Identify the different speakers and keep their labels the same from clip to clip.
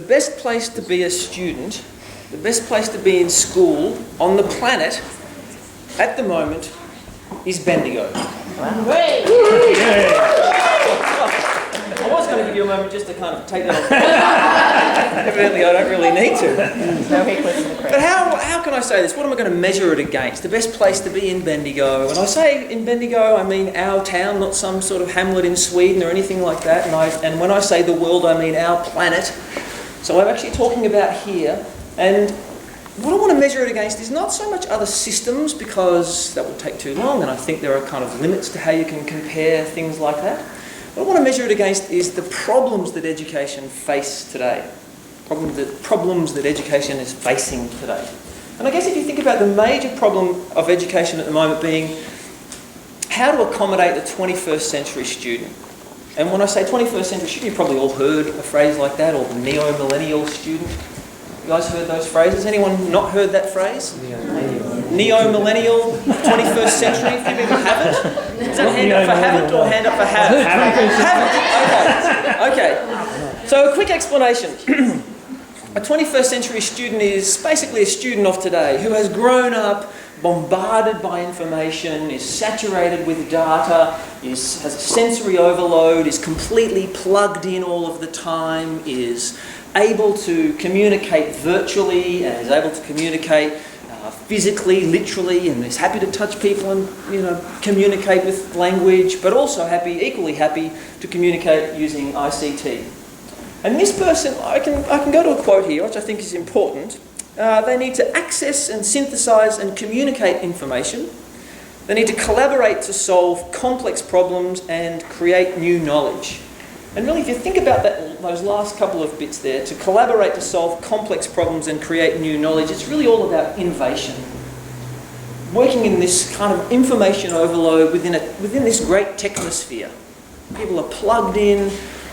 Speaker 1: best place to be a student, the best place to be in school on the planet at the moment is Bendigo.
Speaker 2: Wow.
Speaker 1: I was going to give you a moment just to kind of take that on. Evidently, I don't really need to.
Speaker 2: No hecklers in the crowd.
Speaker 1: But how can I say this? What am I going to measure it against? The best place to be in Bendigo. When I say in Bendigo, I mean our town, not some sort of hamlet in Sweden or anything like that. And when I say the world, I mean our planet. So I'm actually talking about here. And what I want to measure it against is not so much other systems, because that would take too long, and I think there are kind of limits to how you can compare things like that. What I want to measure it against is the problems that education face today. Problems that education is facing today. And I guess if you think about the major problem of education at the moment being how to accommodate the 21st century student. And when I say 21st century student, you've probably all heard a phrase like that, or the neo-millennial student. You guys heard those phrases? Anyone not heard that phrase? Neo-millennial, 21st century. If you people haven't, is that hand up for haven't or hand up for have? Haven't. Okay. So a quick explanation. A 21st century student is basically a student of today who has grown up bombarded by information, is saturated with data, has a sensory overload, is completely plugged in all of the time, is able to communicate virtually and is able to communicate physically, literally, and is happy to touch people and communicate with language, but also equally happy to communicate using ICT. And this person, I can go to a quote here, which I think is important. They need to access and synthesize and communicate information. They need to collaborate to solve complex problems and create new knowledge. And really, if you think about those last couple of bits there, to collaborate to solve complex problems and create new knowledge, it's really all about innovation. Working in this kind of information overload within this great technosphere. People are plugged in,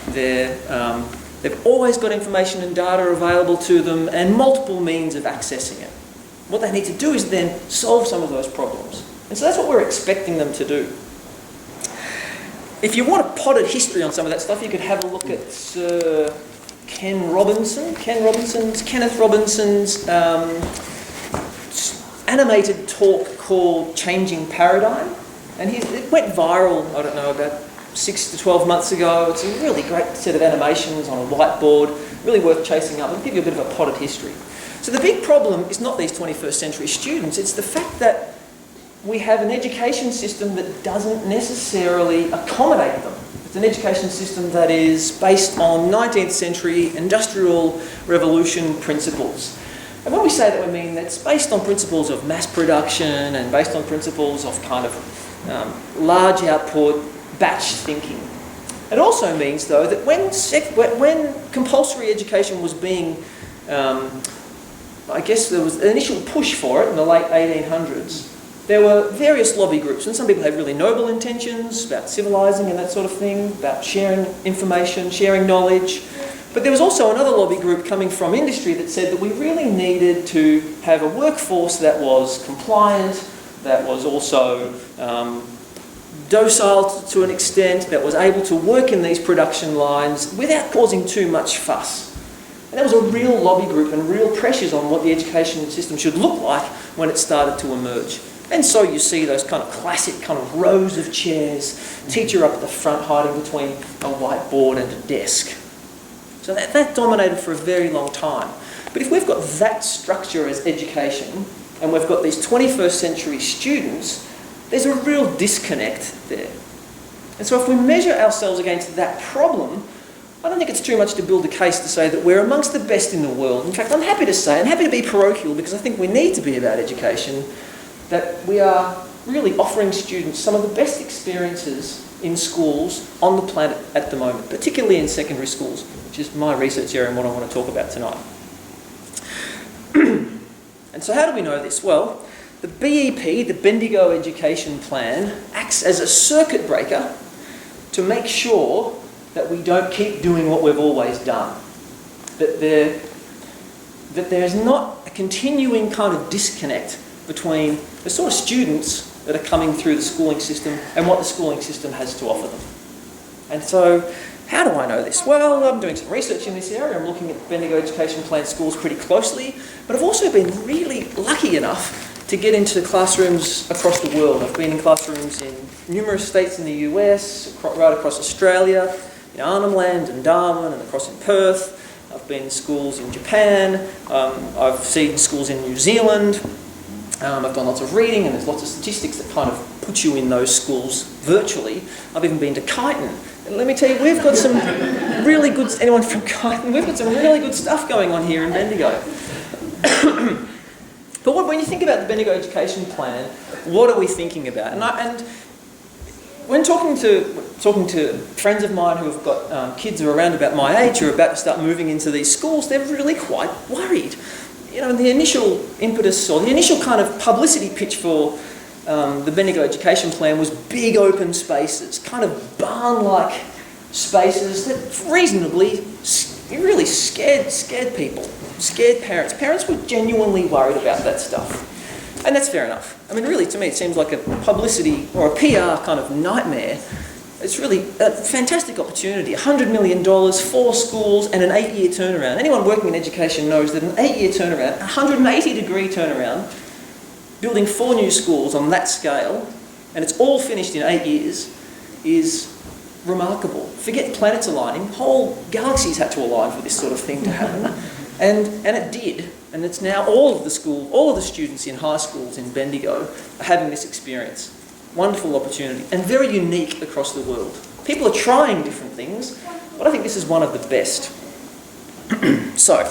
Speaker 1: they've always got information and data available to them and multiple means of accessing it. What they need to do is then solve some of those problems. And so that's what we're expecting them to do. If you want a potted history on some of that stuff, you could have a look at Kenneth Robinson's animated talk called Changing Paradigm. And it went viral, I don't know, about 6 to 12 months ago. It's a really great set of animations on a whiteboard, really worth chasing up. It'll give you a bit of a potted history. So the big problem is not these 21st century students, it's the fact that we have an education system that doesn't necessarily accommodate them. It's an education system that is based on 19th century industrial revolution principles. And when we say that, we mean that's based on principles of mass production and based on principles of kind of large output, batch thinking. It also means, though, that when compulsory education was being, I guess there was an initial push for it in the late 1800s, there were various lobby groups, and some people had really noble intentions about civilising and that sort of thing, about sharing information, sharing knowledge. But there was also another lobby group coming from industry that said that we really needed to have a workforce that was compliant, that was also docile to an extent, that was able to work in these production lines without causing too much fuss. And there was a real lobby group and real pressures on what the education system should look like when it started to emerge. And so you see those kind of classic kind of rows of chairs, teacher up at the front hiding between a whiteboard and a desk. So that dominated for a very long time. But if we've got that structure as education, and we've got these 21st century students, there's a real disconnect there. And so if we measure ourselves against that problem, I don't think it's too much to build a case to say that we're amongst the best in the world. In fact, I'm happy to be parochial, because I think we need to be about education, that we are really offering students some of the best experiences in schools on the planet at the moment, particularly in secondary schools, which is my research area and what I want to talk about tonight. And so how do we know this? Well, the BEP, the Bendigo Education Plan, acts as a circuit breaker to make sure that we don't keep doing what we've always done. That there's not a continuing kind of disconnect between the sort of students that are coming through the schooling system and what the schooling system has to offer them. And so How do I know this? Well, I'm doing some research in this area. I'm looking at Bendigo Education Plan schools pretty closely, but I've also been really lucky enough to get into classrooms across the world. I've been in classrooms in numerous states in the US, right across Australia, in Arnhem Land and Darwin, and across in Perth. I've been in schools in Japan. I've seen schools in New Zealand. I've done lots of reading, and there's lots of statistics that kind of put you in those schools virtually. I've even been to Kyneton. And let me tell you, we've got some really good, anyone from Kyneton, we've got some really good stuff going on here in Bendigo. But when you think about the Bendigo Education Plan, what are we thinking about? And when talking to friends of mine who have got kids who are around about my age who are about to start moving into these schools, they're really quite worried. You know, the initial impetus or the initial kind of publicity pitch for the Bendigo Education Plan was big open spaces, kind of barn-like spaces that reasonably really scared people, scared parents. Parents were genuinely worried about that stuff. And that's fair enough. I mean, really, to me, it seems like a publicity or a PR kind of nightmare. It's really a fantastic opportunity. $100 million, 4 schools, and an 8-year turnaround. Anyone working in education knows that an 8-year turnaround, 180-degree turnaround, building 4 new schools on that scale, and it's all finished in 8 years, is remarkable. Forget planets aligning, whole galaxies had to align for this sort of thing to happen. And it did. And it's now all of the students in high schools in Bendigo are having this experience. Wonderful opportunity, and very unique across the world. People are trying different things, but I think this is one of the best. So,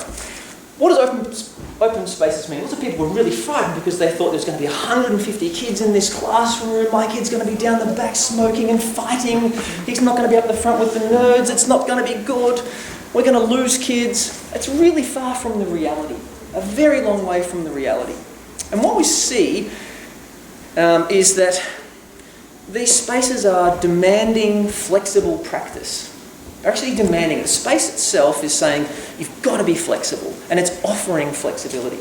Speaker 1: what does open spaces mean? Lots of people were really frightened because they thought there's going to be 150 kids in this classroom. My kid's going to be down the back smoking and fighting. He's not going to be up the front with the nerds. It's not going to be good. We're going to lose kids. It's really far from the reality. A very long way from the reality. And what we see is that these spaces are demanding flexible practice. They're actually demanding it. The space itself is saying, you've got to be flexible, and it's offering flexibility.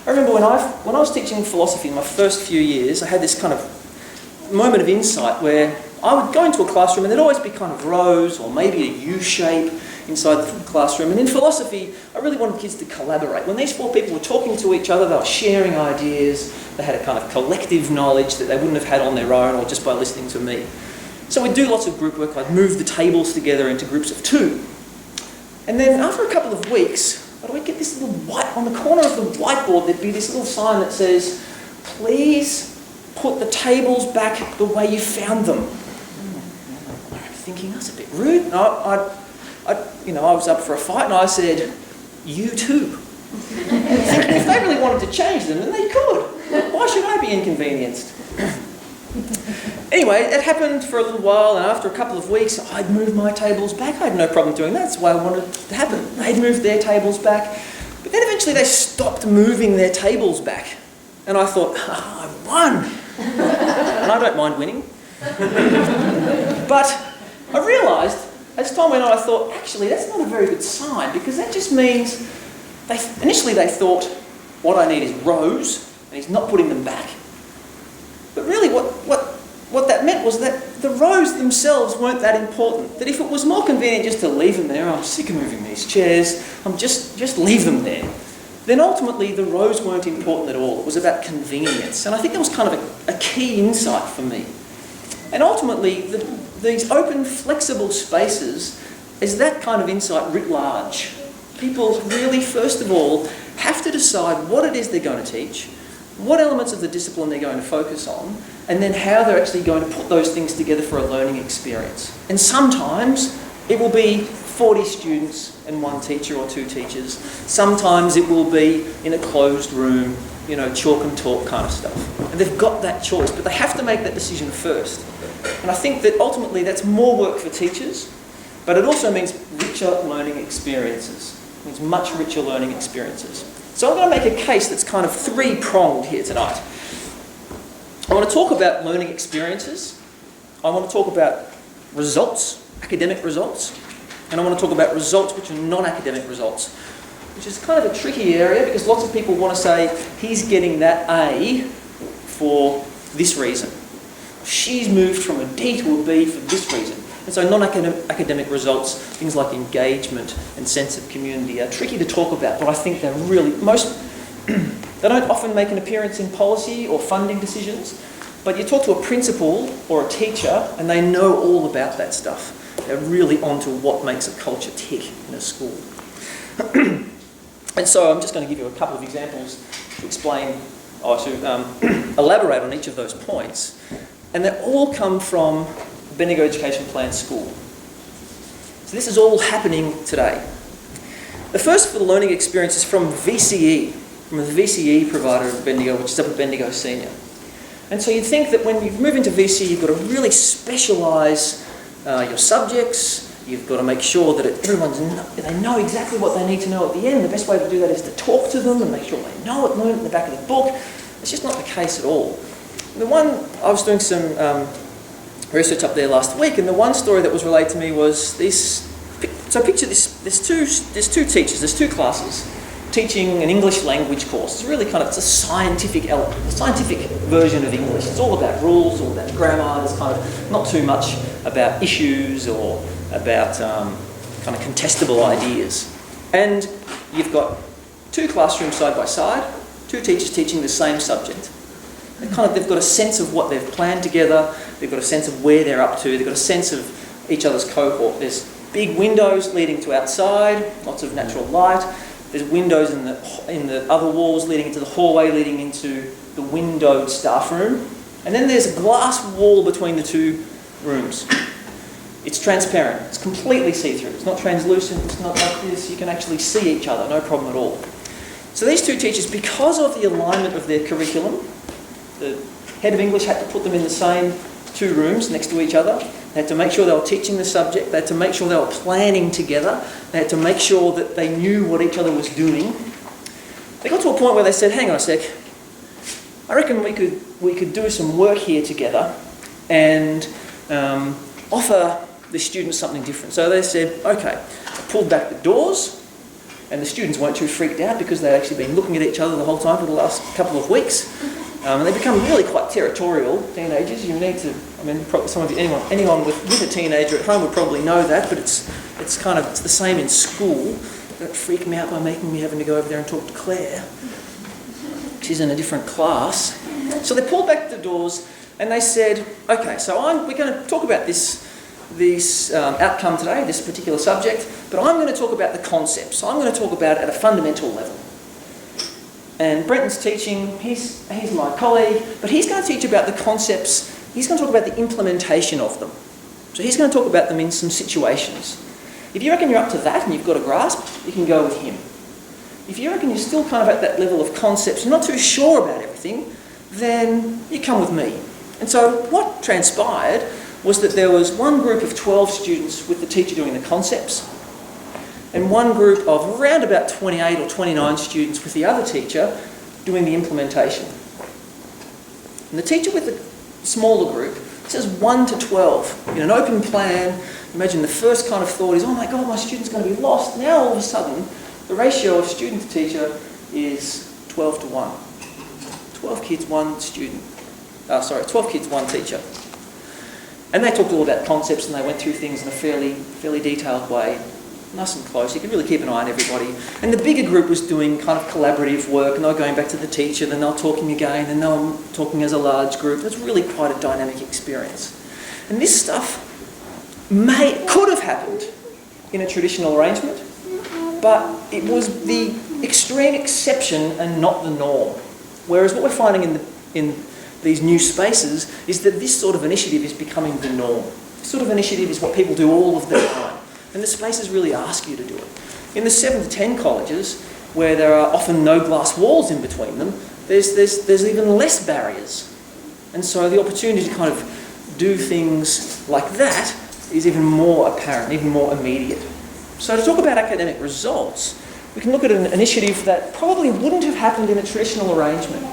Speaker 1: I remember when I was teaching philosophy in my first few years, I had this kind of moment of insight where I would go into a classroom and there'd always be kind of rows or maybe a U shape inside the classroom. And in philosophy, I really wanted kids to collaborate. When these 4 people were talking to each other, they were sharing ideas, they had a kind of collective knowledge that they wouldn't have had on their own or just by listening to me. So we'd do lots of group work. I'd move the tables together into groups of 2. And then after a couple of weeks, I'd get this little on the corner of the whiteboard, there'd be this little sign that says, please put the tables back the way you found them. I'm thinking, that's a bit rude. And I was up for a fight and I said, you too. Thinking if they really wanted to change them, then they could. Why should I be inconvenienced? Anyway, it happened for a little while, and after a couple of weeks, I'd move my tables back. I had no problem doing that. That's the way I wanted it to happen. They'd move their tables back. But then eventually they stopped moving their tables back. And I thought, I won. And I don't mind winning. But I realised, as time went on, I thought, actually, that's not a very good sign, because that just means initially they thought, what I need is rows, and he's not putting them back. But really what that meant was that the rows themselves weren't that important. That if it was more convenient just to leave them there, I'm sick of moving these chairs, just leave them there, then ultimately the rows weren't important at all. It was about convenience. And I think that was kind of a key insight for me. And ultimately, these open, flexible spaces is that kind of insight writ large. People really, first of all, have to decide what it is they're going to teach, what elements of the discipline they're going to focus on, and then how they're actually going to put those things together for a learning experience. And sometimes it will be 40 students and 1 teacher or 2 teachers. Sometimes it will be in a closed room, chalk and talk kind of stuff. And they've got that choice, but they have to make that decision first. And I think that ultimately that's more work for teachers, but it also means richer learning experiences. It means much richer learning experiences. So I'm going to make a case that's kind of 3-pronged here tonight. I want to talk about learning experiences. I want to talk about results, academic results. And I want to talk about results which are non-academic results, which is kind of a tricky area because lots of people want to say, he's getting that A for this reason. She's moved from a D to a B for this reason. And so non-academic results, things like engagement and sense of community, are tricky to talk about, but I think they're really, they don't often make an appearance in policy or funding decisions, but you talk to a principal or a teacher and they know all about that stuff. They're really onto what makes a culture tick in a school. And so I'm just going to give you a couple of examples to explain, or to elaborate on each of those points. And they all come from Bendigo Education Plan School. So this is all happening today. The first for the learning experience is from VCE, from the VCE provider of Bendigo, which is up at Bendigo Senior. And so you'd think that when you move into VCE, you've got to really specialise your subjects. You've got to make sure that they know exactly what they need to know at the end. The best way to do that is to talk to them and make sure they know it, learn it in the back of the book. It's just not the case at all. I was doing some research up there last week, and the one story that was relayed to me was this. So picture this: there's two teachers, there's two classes teaching an English language course. It's a scientific version of English. It's all about rules, all about grammar. There's kind of not too much about issues or about kind of contestable ideas. And you've got two classrooms side by side, two teachers teaching the same subject. They've got a sense of what they've planned together. They've got a sense of where they're up to. They've got a sense of each other's cohort. There's big windows leading to outside, lots of natural light. There's windows in the other walls leading into the hallway, leading into the windowed staff room. And then there's a glass wall between the two rooms. It's transparent. It's completely see-through. It's not translucent. It's not like this. You can actually see each other, no problem at all. So these two teachers, because of the alignment of their curriculum, the head of English had to put them in the same two rooms next to each other. They had to make sure they were teaching the subject. They had to make sure they were planning together. They had to make sure that they knew what each other was doing. They got to a point where they said, hang on a sec, I reckon we could do some work here together and offer the students something different. So they said, okay, pulled back the doors, and the students weren't too freaked out because they'd actually been looking at each other the whole time for the last couple of weeks. And they become really quite territorial, teenagers. You need to, probably some of you, anyone with a teenager at home would probably know that, but it's the same in school. Don't freak me out by making me having to go over there and talk to Claire. She's in a different class. So they pulled back the doors and they said, okay, so we're going to talk about this outcome today, this particular subject, but I'm going to talk about the concepts. So I'm going to talk about it at a fundamental level. And Brenton's teaching, he's my colleague, but he's going to teach about the concepts, he's going to talk about the implementation of them. So he's going to talk about them in some situations. If you reckon you're up to that and you've got a grasp, you can go with him. If you reckon you're still kind of at that level of concepts, you're not too sure about everything, then you come with me. And so what transpired was that there was one group of 12 students with the teacher doing the concepts, and one group of around about 28 or 29 students with the other teacher doing the implementation. And the teacher with the smaller group says 1 to 12 in an open plan. Imagine the first kind of thought is, oh my God, my student's going to be lost. Now all of a sudden, the ratio of student to teacher is 12 to 1. 12 kids, 1 student. 12 kids, 1 teacher. And they talked all about concepts and they went through things in a fairly detailed way. Nice and close. You could really keep an eye on everybody. And the bigger group was doing kind of collaborative work, and they were going back to the teacher, then they were talking again, and they were talking as a large group. It's really quite a dynamic experience. And this stuff could have happened in a traditional arrangement, but it was the extreme exception and not the norm. Whereas what we're finding in these new spaces is that this sort of initiative is becoming the norm. This sort of initiative is what people do all of the time. And the spaces really ask you to do it. In the 7 to 10 colleges, where there are often no glass walls in between them, there's even less barriers. And so the opportunity to kind of do things like that is even more apparent, even more immediate. So to talk about academic results, we can look at an initiative that probably wouldn't have happened in a traditional arrangement.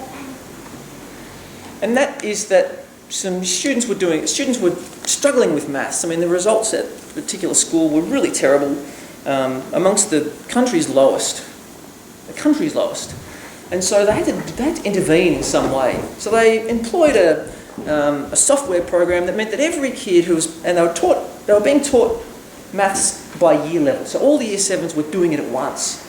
Speaker 1: And that is that some students were struggling with maths. The results at a particular school were really terrible, amongst the country's lowest. And so they had to intervene in some way. So they employed a software program that meant that every kid and they were taught They were being taught maths by year level. So all the year 7s were doing it at once.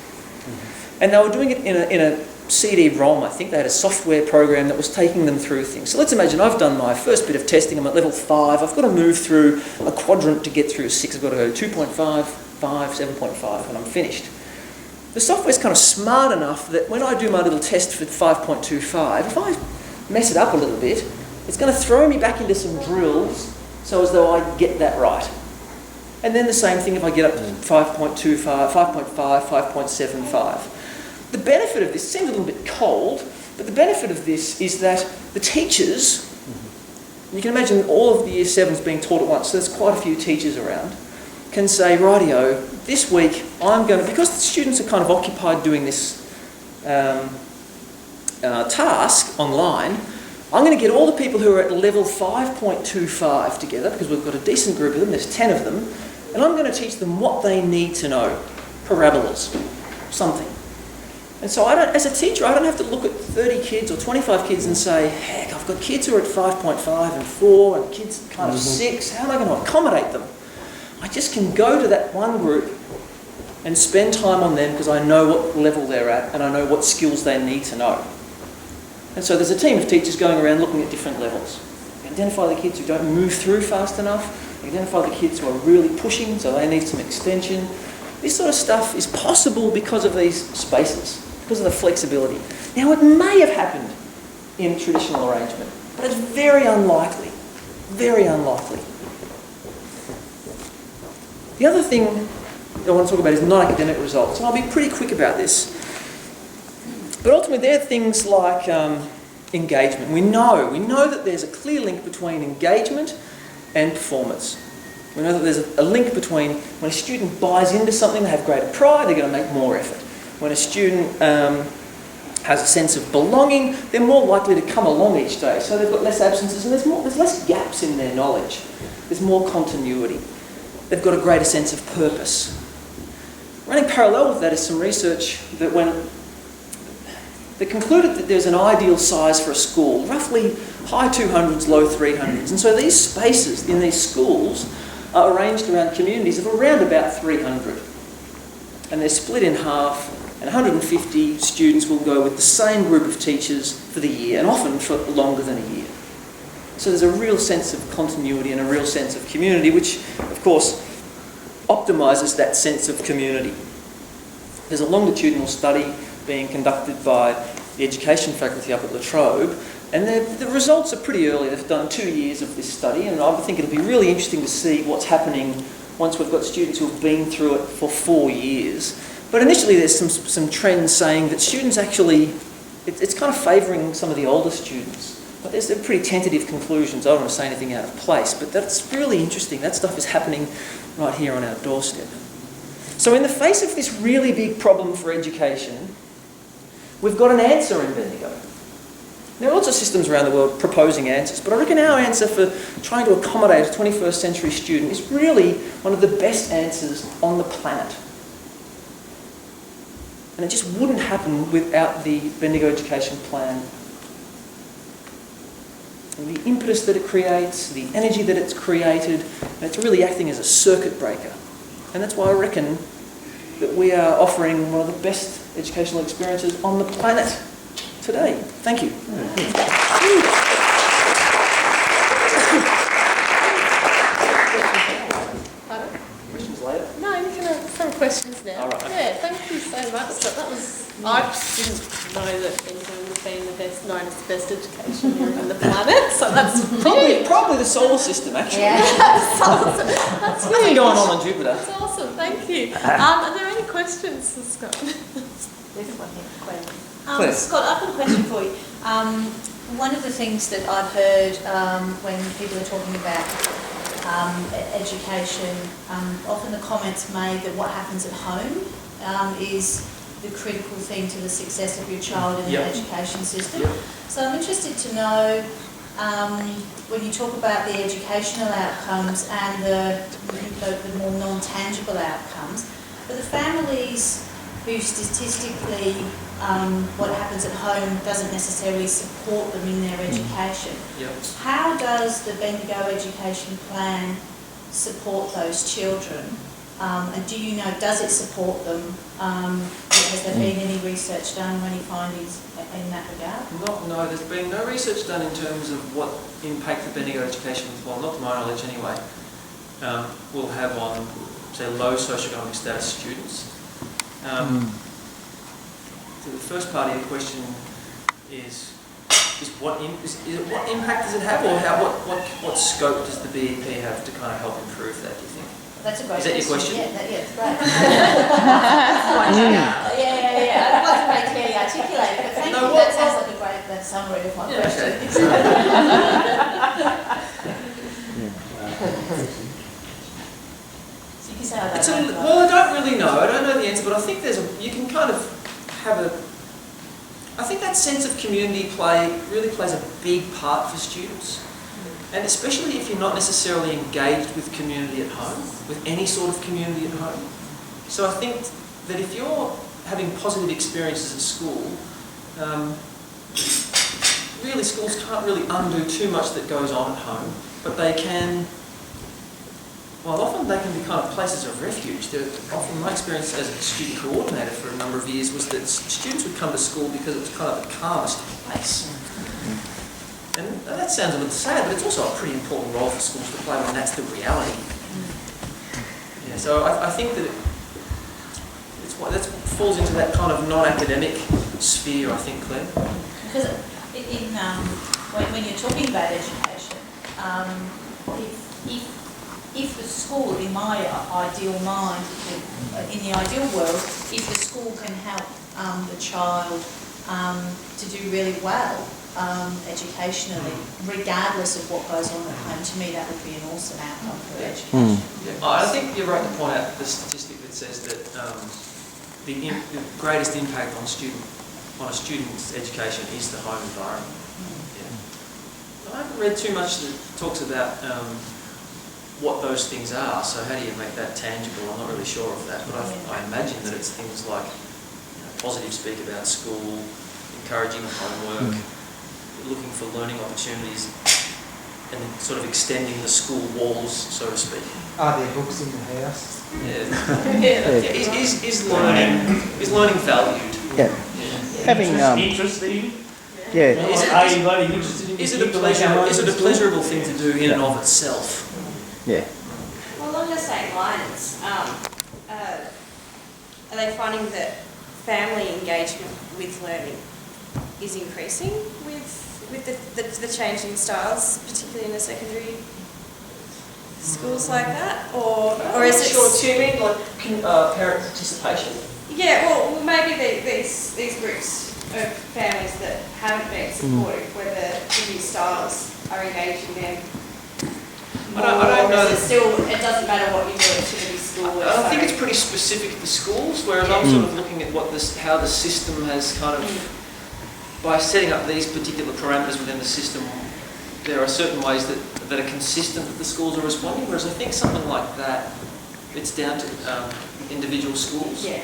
Speaker 1: And they were doing it in a CD-ROM. I think they had a software program that was taking them through things. So let's imagine I've done my first bit of testing. I'm at level 5. I've got to move through a quadrant to get through 6. I've got to go 2.5, 5, 7.5, and I'm finished. The software's kind of smart enough that when I do my little test for 5.25, if I mess it up a little bit, it's going to throw me back into some drills so as though I get that right. And then the same thing if I get up to 5.25, 5.5, 5.75. The benefit of this seems a little bit cold, but the benefit of this is that the teachers, you can imagine all of the year 7s being taught at once, so there's quite a few teachers around, can say, rightio, this week I'm going to, because the students are kind of occupied doing this task online, I'm going to get all the people who are at level 5.25 together, because we've got a decent group of them, there's 10 of them, and I'm going to teach them what they need to know. Parabolas, something. And so as a teacher, I don't have to look at 30 kids or 25 kids and say, heck, I've got kids who are at 5.5 and 4 and kids kind of 6, how am I going to accommodate them? I just can go to that one group and spend time on them because I know what level they're at and I know what skills they need to know. And so there's a team of teachers going around looking at different levels. You identify the kids who don't move through fast enough, you identify the kids who are really pushing, so they need some extension. This sort of stuff is possible because of these spaces, because of the flexibility. Now, it may have happened in traditional arrangement, but it's very unlikely. Very unlikely. The other thing I want to talk about is non-academic results, and I'll be pretty quick about this. But ultimately, they're things like engagement. We know that there's a clear link between engagement and performance. We know that there's a link between when a student buys into something, they have greater pride, they're going to make more effort. When a student has a sense of belonging, they're more likely to come along each day. So they've got less absences and there's less gaps in their knowledge. There's more continuity. They've got a greater sense of purpose. Running parallel with that is some research that they concluded that there's an ideal size for a school, roughly high 200s, low 300s. And so these spaces in these schools are arranged around communities of around about 300. And they're split in half, and 150 students will go with the same group of teachers for the year, and often for longer than a year. So there's a real sense of continuity and a real sense of community, which, of course, optimises that sense of community. There's a longitudinal study being conducted by the education faculty up at La Trobe, and the results are pretty early. They've done 2 years of this study, and I think it'll be really interesting to see what's happening once we've got students who've been through it for 4 years. But initially there's some trends saying that students actually, it's kind of favouring some of the older students. But there's pretty tentative conclusions. I don't want to say anything out of place, but that's really interesting. That stuff is happening right here on our doorstep. So in the face of this really big problem for education, we've got an answer in Bendigo. There are lots of systems around the world proposing answers, but I reckon our answer for trying to accommodate a 21st century student is really one of the best answers on the planet. And it just wouldn't happen without the Bendigo Education Plan. And the impetus that it creates, the energy that it's created, and it's really acting as a circuit breaker. And that's why I reckon that we are offering one of the best educational experiences on the planet today. Thank you.
Speaker 2: Pardon?
Speaker 1: Questions later?
Speaker 2: No, you can have some questions now.
Speaker 1: All right.
Speaker 2: Yeah, thank you so much. So that was, I didn't know that Bendigo would have been the best, known as the best education area on the planet. So that's
Speaker 1: Probably the solar system, actually.
Speaker 2: Yeah. That's awesome. That's
Speaker 1: Nothing
Speaker 2: huge.
Speaker 1: going on Jupiter.
Speaker 2: That's awesome. Thank you. Are there any questions, Scott?
Speaker 3: This one here,
Speaker 1: Claire.
Speaker 3: Scott, I've got a question for you. One of the things that I've heard when people are talking about education, often the comments made that what happens at home is the critical thing to the success of your child in the education system.
Speaker 1: Yep.
Speaker 3: So I'm interested to know, when you talk about the educational outcomes and the more non-tangible outcomes, for the families who statistically what happens at home doesn't necessarily support them in their education.
Speaker 1: Yep.
Speaker 3: How does the Bendigo Education Plan support those children? And do you know, does it support them? Has there been any research done, any findings in that regard?
Speaker 1: No, there's been no research done in terms of what impact the Bendigo education, well, not to my knowledge anyway, will have on, say, low socioeconomic status students. So the first part of your question is what impact does it have, or what scope does the BEP have to kind of help improve that, do you think?
Speaker 3: That's a great
Speaker 1: question. Is that your question?
Speaker 3: Yeah, that's great. Yeah. I wasn't very clearly articulated, but thank you. That sounds like a great summary of my question.
Speaker 1: Okay.
Speaker 3: So you can say I don't know.
Speaker 1: Well, I don't really know. I don't know the answer, but I think you can kind of have I think that sense of community play really plays a big part for students. And especially if you're not necessarily engaged with community at home, with any sort of community at home. So I think that if you're having positive experiences at school, really schools can't really undo too much that goes on at home, but they can, well, often they can be kind of places of refuge. Often my experience as a student coordinator for a number of years was that students would come to school because it was kind of the calmest place. And that sounds a little sad, but it's also a pretty important role for schools to play when that's the reality. Yeah, so I think that that falls into that kind of non-academic sphere, I think, Claire.
Speaker 3: Because when you're talking about education, if the school, in my ideal mind, in the ideal world, if the school can help the child to do really well, educationally, regardless of what goes on at home, to me that would be an awesome outcome for education.
Speaker 1: Yeah. I think you're right to point out the statistic that says that the greatest impact on a student's education is the home environment. Yeah. I haven't read too much that talks about what those things are, so how do you make that tangible? I'm not really sure of that, but I imagine that it's things like positive speak about school, encouraging homework, looking for learning opportunities, and then sort of extending the school walls, so to speak.
Speaker 4: Are there books in the house?
Speaker 1: Is learning valued?
Speaker 5: Yeah. Having
Speaker 6: interesting.
Speaker 5: yeah.
Speaker 1: Is it a pleasurable thing to do in and of itself?
Speaker 5: Yeah.
Speaker 7: Well, along the same lines, are they finding that family engagement with learning is increasing with the changing styles, particularly in the secondary schools like that, or is it?
Speaker 1: Sure. Do you mean like parent participation?
Speaker 7: Yeah. Well, maybe these groups of families that haven't been supportive, where the new styles are engaging them.
Speaker 1: I don't know.
Speaker 7: It doesn't matter what you do, it's going to be school.
Speaker 1: I think it's pretty specific to schools, whereas I'm sort of looking at how the system has kind of, by setting up these particular parameters within the system, there are certain ways that are consistent that the schools are responding, whereas I think something like that, it's down to individual schools.
Speaker 7: Yeah.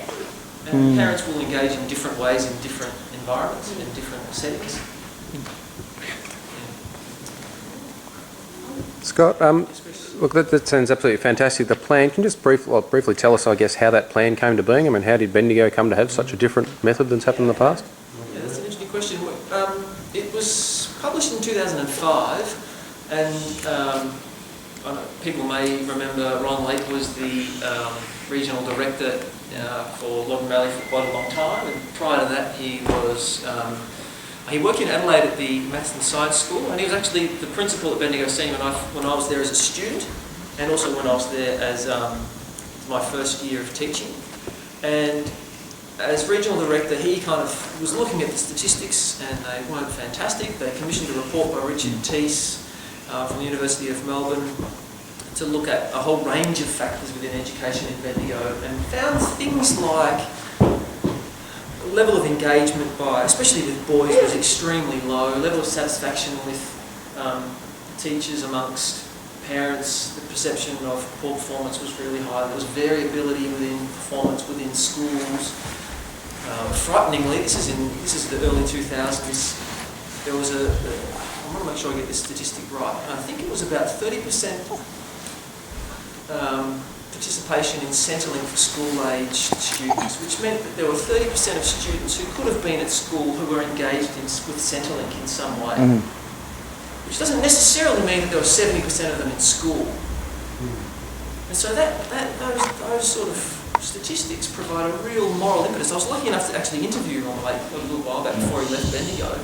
Speaker 1: And parents will engage in different ways in different environments, in different settings.
Speaker 8: Scott, look, that sounds absolutely fantastic. The plan, can you just briefly tell us, I guess, how that plan came to being? I mean, how did Bendigo come to have such a different method than's happened in the past?
Speaker 1: Yeah, that's an interesting question. It was published in 2005, and people may remember Ron Lake was the regional director for Logan Valley for quite a long time, and prior to that he worked in Adelaide at the Maths and Science School, and he was actually the principal at Bendigo Senior when I was there as a student, and also when I was there as my first year of teaching. And as regional director, he kind of was looking at the statistics, and they weren't fantastic. They commissioned a report by Richard Teese from the University of Melbourne to look at a whole range of factors within education in Bendigo, and found things like level of engagement especially with boys, was extremely low. Level of satisfaction with teachers amongst parents, the perception of poor performance was really high. There was variability within performance within schools. Frighteningly, this is the early 2000s. There was I want to make sure I get this statistic right. I think it was about 30%. participation in Centrelink for school-aged students, which meant that there were 30% of students who could have been at school who were engaged with Centrelink in some way. Which doesn't necessarily mean that there were 70% of them in school. And so those sort of statistics provide a real moral impetus. I was lucky enough to actually interview Ron Lake a little while back before he left Bendigo.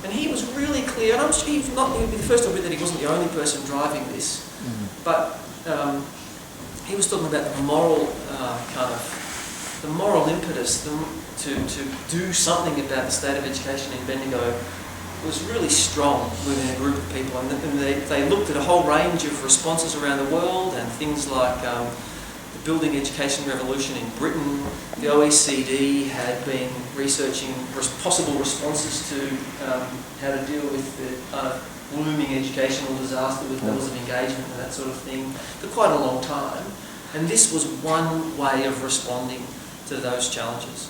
Speaker 1: And he was really clear, and I'm sure he'd be the first to admit that he wasn't the only person driving this, but he was talking about the moral the moral impetus to do something about the state of education in Bendigo was really strong within a group of people, and they looked at a whole range of responses around the world, and things like the building education revolution in Britain. The OECD had been researching possible responses to how to deal with the looming educational disaster with levels of engagement and that sort of thing for quite a long time. And this was one way of responding to those challenges.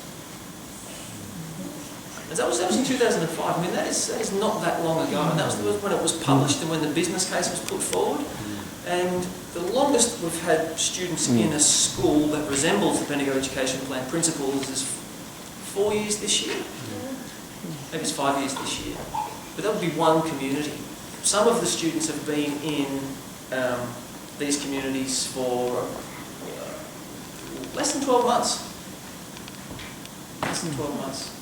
Speaker 1: And that was in 2005. I mean, that is not that long ago. And that was when it was published and when the business case was put forward. And the longest we've had students in a school that resembles the Bendigo Education Plan principles is 4 years this year. Maybe it's 5 years this year. But that would be one community. Some of the students have been in these communities for less than 12 months. Less than 12 months.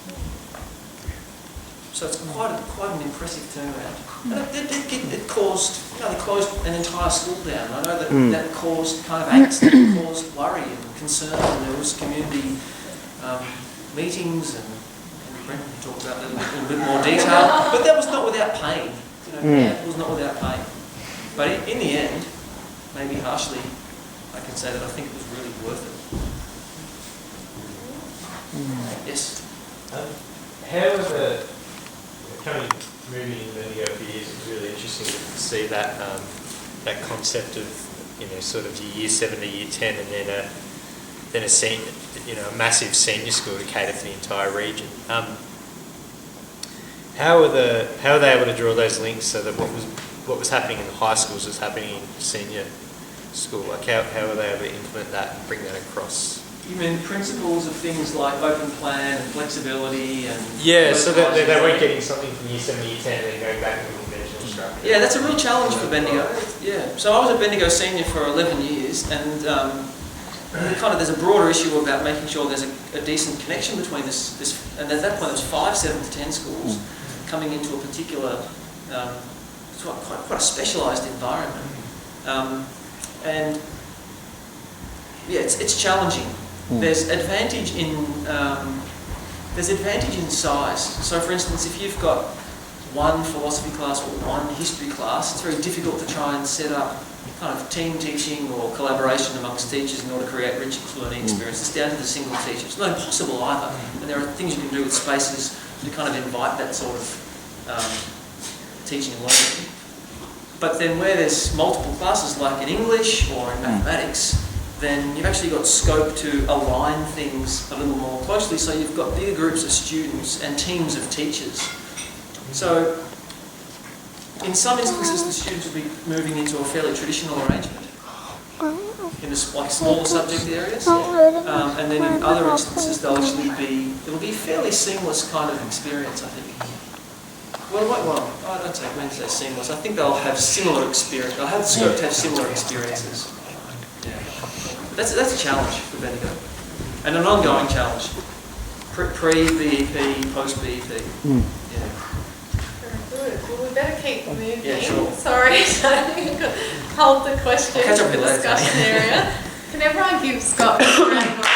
Speaker 1: So it's quite an impressive turnaround. And it caused, they closed an entire school down. I know that caused kind of angst, it caused worry and concern, and there was community meetings, and Brendan can talk about that in a little bit more detail. But that was not without pain. It was not without pain. But in the end, maybe harshly, I can say that I think it was really worth it. Yes?
Speaker 6: How was moving in Bendigo for years, it was really interesting to see that that concept of sort of year 7 to year 10, and then a senior, a massive senior school to cater for the entire region. How are they able to draw those links so that what was happening in the high schools was happening in senior school? Like how are they able to implement that and bring that across?
Speaker 1: You mean principles of things like open plan and flexibility and...
Speaker 6: Yeah, so that they weren't getting something from year 7 to year 10 and then going back to the conventional structure.
Speaker 1: Yeah, that's a real challenge for Bendigo. Yeah, so I was at Bendigo Senior for 11 years, and there's a broader issue about making sure there's a decent connection between this, and at that point there was 5 7 to 10 schools coming into a particular, quite a specialised environment. And yeah, it's challenging. There's advantage in size. So, for instance, if you've got one philosophy class or one history class, it's very difficult to try and set up kind of team teaching or collaboration amongst teachers in order to create richer learning experiences down to the single teacher. It's not impossible either, and there are things you can do with spaces to kind of invite that sort of teaching and learning. But then where there's multiple classes, like in English or in mathematics, then you've actually got scope to align things a little more closely, so you've got bigger groups of students and teams of teachers. So in some instances the students will be moving into a fairly traditional arrangement in smaller subject areas, and then in other instances it'll be a fairly seamless kind of experience, I think. I don't say when to say seamless. I think they'll have similar experience. They'll have the scope to have similar experiences. Yeah. That's a challenge for Bendigo, and an ongoing challenge. Pre-BEP, post-BEP. Yeah.
Speaker 2: Very good. Well, we better keep moving.
Speaker 1: Yeah, sure.
Speaker 2: Sorry, hold the question
Speaker 1: I'll catch up with you later.
Speaker 2: discussion area. Can everyone give Scott a round of applause?